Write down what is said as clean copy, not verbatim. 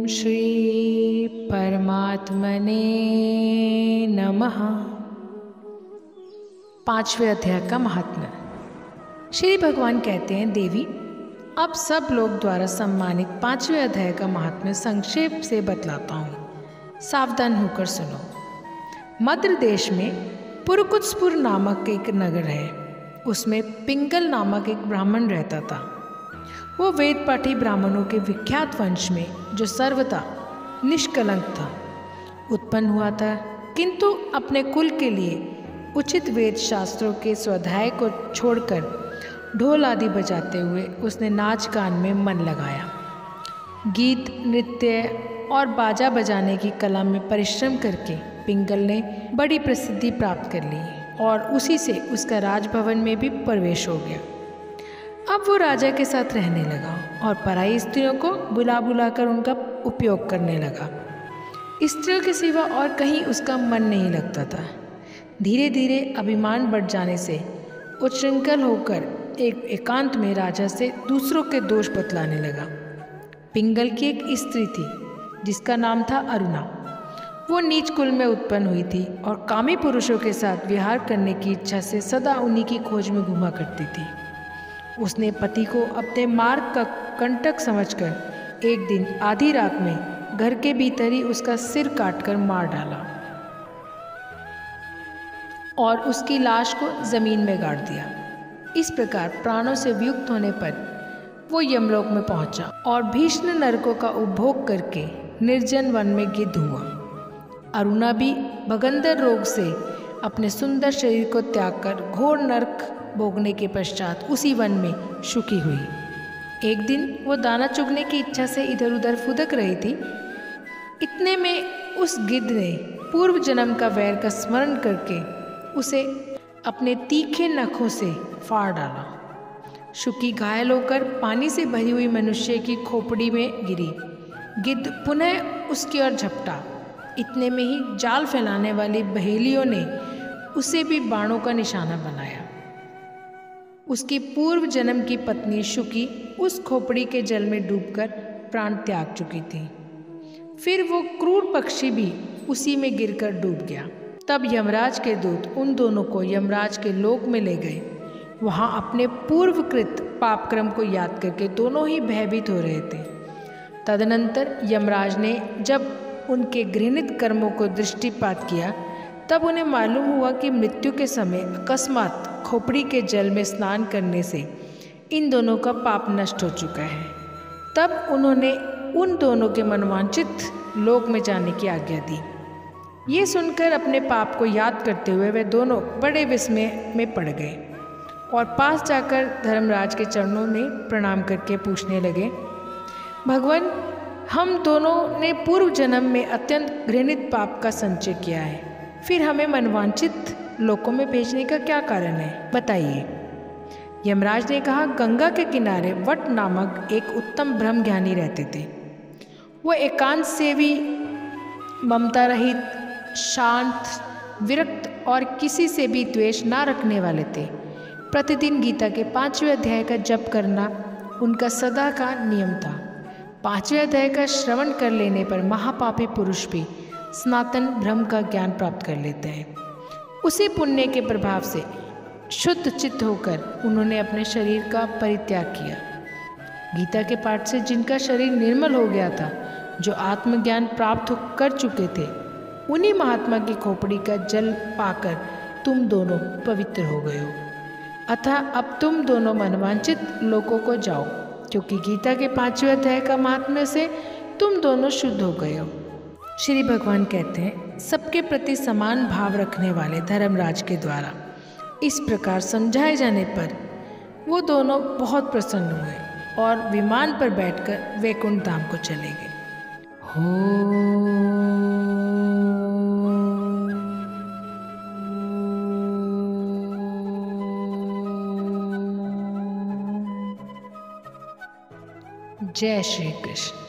श्री परमात्मने नमः। पांचवें अध्याय का महात्म्य। श्री भगवान कहते हैं, देवी अब सब लोग द्वारा सम्मानित पांचवें अध्याय का महात्म्य संक्षेप से बतलाता हूँ, सावधान होकर सुनो। मद्र देश में पुरकुत्सपुर नामक एक नगर है। उसमें पिंगल नामक एक ब्राह्मण रहता था। वो वेद पाठी ब्राह्मणों के विख्यात वंश में, जो सर्वथा निष्कलंक था, उत्पन्न हुआ था, किंतु अपने कुल के लिए उचित वेद शास्त्रों के स्वाध्याय को छोड़कर ढोल आदि बजाते हुए उसने नाच गान में मन लगाया। गीत, नृत्य और बाजा बजाने की कला में परिश्रम करके पिंगल ने बड़ी प्रसिद्धि प्राप्त कर ली और उसी से उसका राजभवन में भी प्रवेश हो गया। अब वो राजा के साथ रहने लगा और पराई स्त्रियों को बुला बुलाकर उनका उपयोग करने लगा। स्त्रियों के सिवा और कहीं उसका मन नहीं लगता था। धीरे धीरे अभिमान बढ़ जाने से उच्छृंखल होकर एक एकांत में राजा से दूसरों के दोष बतलाने लगा। पिंगल की एक स्त्री थी जिसका नाम था अरुणा। वो नीच कुल में उत्पन्न हुई थी और कामी पुरुषों के साथ विहार करने की इच्छा से सदा उन्हीं की खोज में घूमा करती थी। उसने पति को अपने मार्ग का कंटक समझकर एक दिन आधी रात में घर के भीतर ही उसका सिर काटकर मार डाला और उसकी लाश को जमीन में गाड़ दिया। इस प्रकार प्राणों से वियुक्त होने पर वो यमलोक में पहुंचा और भीषण नरकों का उपभोग करके निर्जन वन में गिद्ध हुआ। अरुणा भी भगंदर रोग से अपने सुंदर शरीर को त्याग कर घोर नरक भोगने के पश्चात उसी वन में सुखी हुई। एक दिन वो दाना चुगने की इच्छा से इधर उधर फुदक रही थी। इतने में उस गिद्ध ने पूर्व जन्म का वैर का स्मरण करके उसे अपने तीखे नखों से फाड़ डाला। शुकी घायल होकर पानी से भरी हुई मनुष्य की खोपड़ी में गिरी। गिद्ध पुनः उसकी ओर झपटा। इतने में ही जाल फैलाने वाली बहेलियों ने उसे भी बाणों का निशाना बनाया। उसकी पूर्व जन्म की पत्नी शुकी उस खोपड़ी के जल में डूबकर प्राण त्याग चुकी थी। फिर वो क्रूर पक्षी भी उसी में गिरकर डूब गया। तब यमराज के दूत उन दोनों को यमराज के लोक में ले गए। वहाँ अपने पूर्वकृत पापक्रम को याद करके दोनों ही भयभीत हो रहे थे। तदनंतर यमराज ने जब उनके घृणित कर्मों को दृष्टिपात किया, तब उन्हें मालूम हुआ कि मृत्यु के समय अकस्मात खोपड़ी के जल में स्नान करने से इन दोनों का पाप नष्ट हो चुका है। तब उन्होंने उन दोनों के मनवांचित लोक में जाने की आज्ञा दी। ये सुनकर अपने पाप को याद करते हुए वे दोनों बड़े विस्मय में पड़ गए और पास जाकर धर्मराज के चरणों में प्रणाम करके पूछने लगे, भगवान, हम दोनों ने पूर्व जन्म में अत्यंत घृणित पाप का संचय किया है, फिर हमें मनवांचित लोकों में भेजने का क्या कारण है, बताइए। यमराज ने कहा, गंगा के किनारे वट नामक एक उत्तम ब्रह्म ज्ञानी रहते थे। वो एकांत सेवी, ममता रहित, शांत, विरक्त और किसी से भी द्वेष ना रखने वाले थे। प्रतिदिन गीता के 5वें अध्याय का जप करना उनका सदा का नियम था। 5वें अध्याय का श्रवण कर लेने पर महापापी पुरुष भी सनातन ब्रह्म का ज्ञान प्राप्त कर लेते हैं। उसी पुण्य के प्रभाव से शुद्ध चित्त होकर उन्होंने अपने शरीर का परित्याग किया। गीता के पाठ से जिनका शरीर निर्मल हो गया था, जो आत्मज्ञान प्राप्त कर चुके थे, उन्हीं महात्मा की खोपड़ी का जल पाकर तुम दोनों पवित्र हो गए हो। अतः अब तुम दोनों मनवांचित लोकों को जाओ, क्योंकि गीता के 5वें अध्याय का महात्म्य से तुम दोनों शुद्ध हो गए हो। श्री भगवान कहते हैं, सबके प्रति समान भाव रखने वाले धर्मराज के द्वारा इस प्रकार समझाए जाने पर वो दोनों बहुत प्रसन्न हुए और विमान पर बैठकर वैकुंठ धाम को चले गए। जय श्री कृष्ण।